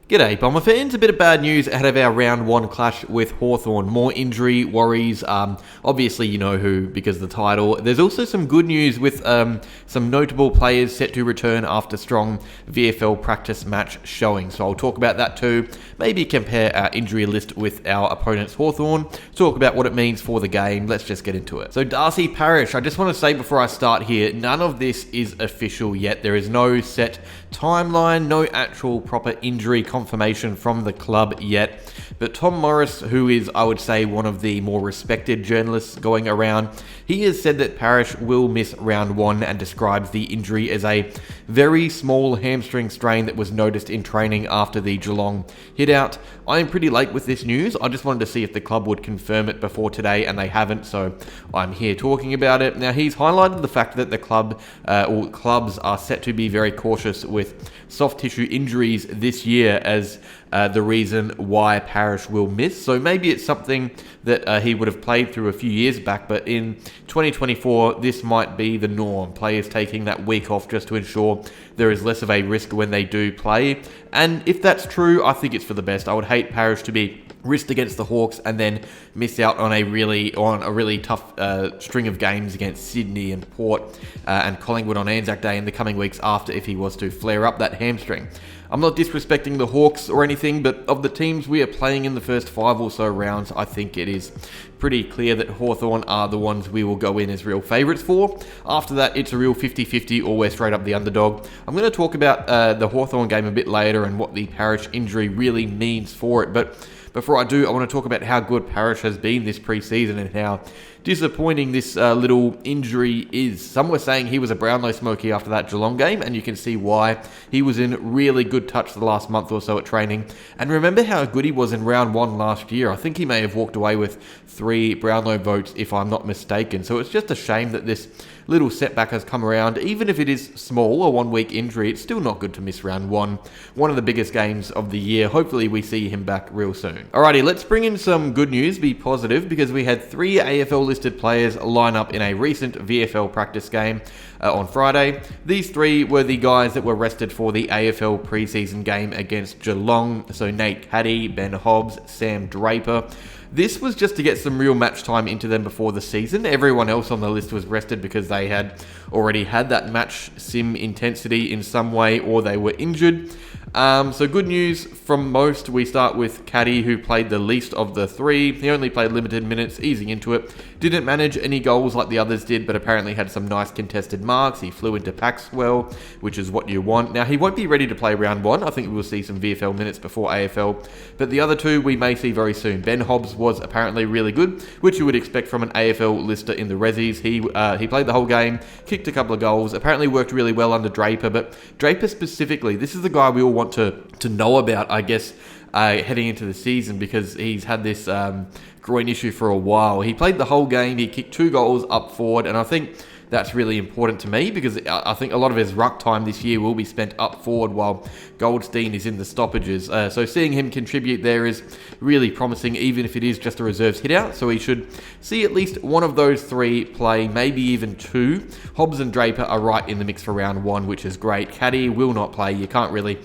G'day Bomber fans, a bit of bad news ahead of our round 1 clash with Hawthorn. More injury worries, obviously you know who because of the title. There's also some good news with some notable players set to return after strong VFL Practice Match showing. So I'll talk about that too, maybe compare our injury list with our opponent's Hawthorn, talk about what it means for the game. Let's just get into it. So Darcy Parish, I just want to say before I start here, none of this is official yet. There is no set timeline, no actual proper injury confirmation from the club yet, but Tom Morris, who is, I would say, one of the more respected journalists going around, he has said that Parish will miss round 1 and describes the injury as a very small hamstring strain that was noticed in training after the Geelong hit out. I am pretty late with this news. I just wanted to see if the club would confirm it before today, and they haven't, so I'm here talking about it. Now, he's highlighted the fact that the club or clubs are set to be very cautious with soft tissue injuries this year as the reason why Parish will miss. So maybe it's something that he would have played through a few years back, but in 2024, this might be the norm. Players taking that week off just to ensure there is less of a risk when they do play. And if that's true, I think it's for the best. I would hate Parish to be risked against the Hawks and then miss out on a really tough string of games against Sydney and Port and Collingwood on Anzac Day in the coming weeks after if he was to flare up that hamstring. I'm not disrespecting the Hawks or anything, but of the teams we are playing in the first 5 or so rounds, I think it is pretty clear that Hawthorn are the ones we will go in as real favourites for. After that, it's a real 50-50 or we're straight up the underdog. I'm going to talk about the Hawthorn game a bit later and what the Parish injury really means for it, but before I do, I want to talk about how good Parish has been this pre-season and how disappointing this little injury is. Some were saying he was a Brownlow smoky after that Geelong game, and you can see why. He was in really good touch the last month or so at training. And remember how good he was in round 1 last year. I think he may have walked away with 3 Brownlow votes, if I'm not mistaken. So it's just a shame that this little setback has come around. Even if it is small, a 1-week injury, it's still not good to miss round 1. One of the biggest games of the year. Hopefully we see him back real soon. Alrighty, let's bring in some good news, be positive, because we had 3 AFL listed players line up in a recent VFL practice game on Friday. These 3 were the guys that were rested for the AFL preseason game against Geelong. So Nate Caddy, Ben Hobbs, Sam Draper. This was just to get some real match time into them before the season. Everyone else on the list was rested because they had already had that match sim intensity in some way or they were injured. So good news from most. We start with Caddy, who played the least of the 3. He only played limited minutes, easing into it. Didn't manage any goals like the others did, but apparently had some nice contested marks. He flew into packs well, which is what you want. Now, he won't be ready to play round 1. I think we'll see some VFL minutes before AFL. But the other 2 we may see very soon. Ben Hobbs was apparently really good, which you would expect from an AFL lister in the Rezzies. He played the whole game, kicked a couple of goals, apparently worked really well under Draper. But Draper specifically, this is the guy we all want to know about, I guess, heading into the season, because he's had this groin issue for a while. He played the whole game, he kicked 2 goals up forward, and I think that's really important to me because I think a lot of his ruck time this year will be spent up forward while Goldstein is in the stoppages. So seeing him contribute there is really promising, even if it is just a reserves hit out. So he should see at least one of those 3 play, maybe even 2. Hobbs and Draper are right in the mix for round 1, which is great. Caddy will not play. You can't really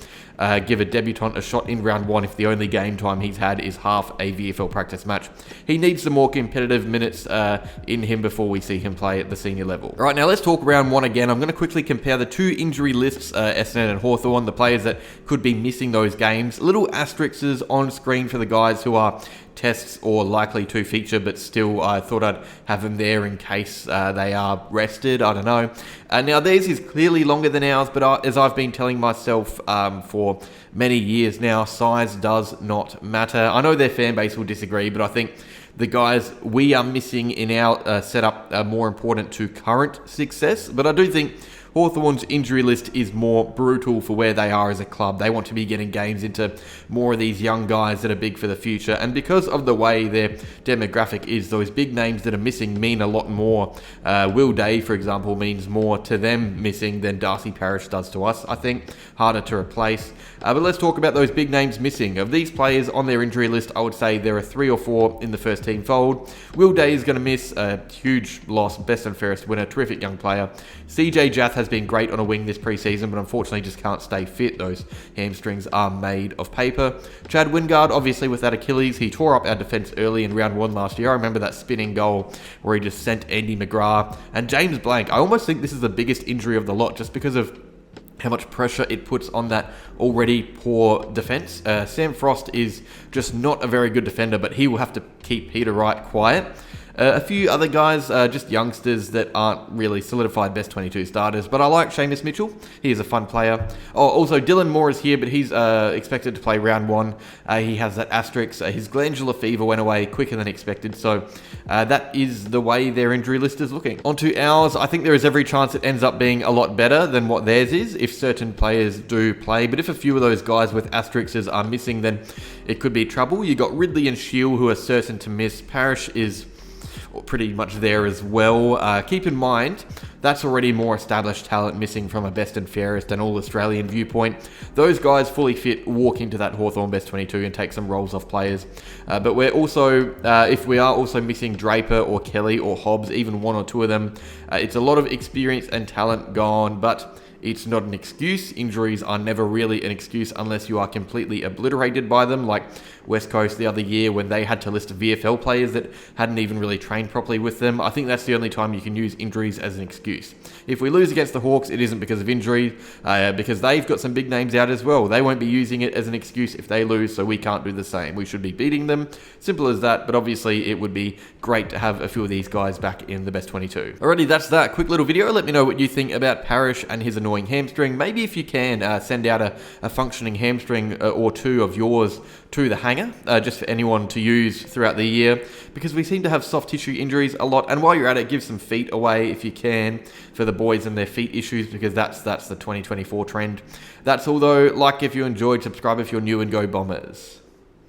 give a debutant a shot in round 1 if the only game time he's had is half a VFL practice match. He needs some more competitive minutes in him before we see him play at the senior level. All right, now let's talk round 1 again. I'm going to quickly compare the 2 injury lists, Essendon and Hawthorn, the players that could be missing those games. Little asterisks on screen for the guys who are tests or likely to feature, but still I thought I'd have them there in case they are rested. I don't know. Now theirs is clearly longer than ours, but as I've been telling myself for many years now, size does not matter. I know their fan base will disagree, but I think the guys we are missing in our setup are more important to current success. But I do think Hawthorn's injury list is more brutal for where they are as a club. They want to be getting games into more of these young guys that are big for the future. And because of the way their demographic is, those big names that are missing mean a lot more. Will Day, for example, means more to them missing than Darcy Parish does to us, I think. Harder to replace. But let's talk about those big names missing. Of these players on their injury list, I would say there are 3 or 4 in the first team fold. Will Day is going to miss, a huge loss, best and fairest winner, terrific young player. CJ Jath has has been great on a wing this preseason, but unfortunately just can't stay fit. Those hamstrings are made of paper. Chad Wingard, obviously with that Achilles, he tore up our defence early in round 1 last year. I remember that spinning goal where he just sent Andy McGrath. And James Blank, I almost think this is the biggest injury of the lot, just because of how much pressure it puts on that already poor defence. Sam Frost is just not a very good defender, but he will have to keep Peter Wright quiet. A few other guys, just youngsters that aren't really solidified best 22 starters, but I like Seamus Mitchell. He is a fun player. Oh, also Dylan Moore is here, but he's expected to play round 1. He has that asterisk. His glandular fever went away quicker than expected, so that is the way their injury list is looking. On to ours. I think there is every chance it ends up being a lot better than what theirs is if certain players do play, but if a few of those guys with asterisks are missing, then it could be trouble. You got Ridley and Shield who are certain to miss. Parish is pretty much there as well. Keep in mind, that's already more established talent missing from a best and fairest and all-Australian viewpoint. Those guys fully fit walk into that Hawthorn best 22 and take some roles off players. But we're also, if we are also missing Draper or Kelly or Hobbs, even one or two of them, it's a lot of experience and talent gone, but it's not an excuse. Injuries are never really an excuse unless you are completely obliterated by them, like West Coast the other year when they had to list VFL players that hadn't even really trained properly with them. I think that's the only time you can use injuries as an excuse. If we lose against the Hawks, it isn't because of injury, because they've got some big names out as well. They won't be using it as an excuse if they lose, so we can't do the same. We should be beating them. Simple as that, but obviously it would be great to have a few of these guys back in the best 22. Alrighty, that's that quick little video. Let me know what you think about Parish and his annoying hamstring. Maybe if you can, send out a functioning hamstring or two of yours to the hanger, just for anyone to use throughout the year, because we seem to have soft tissue injuries a lot. And while you're at it, give some feet away if you can for the boys and their feet issues, because that's the 2024 trend. That's all though. Like if you enjoyed, subscribe if you're new, and go Bombers.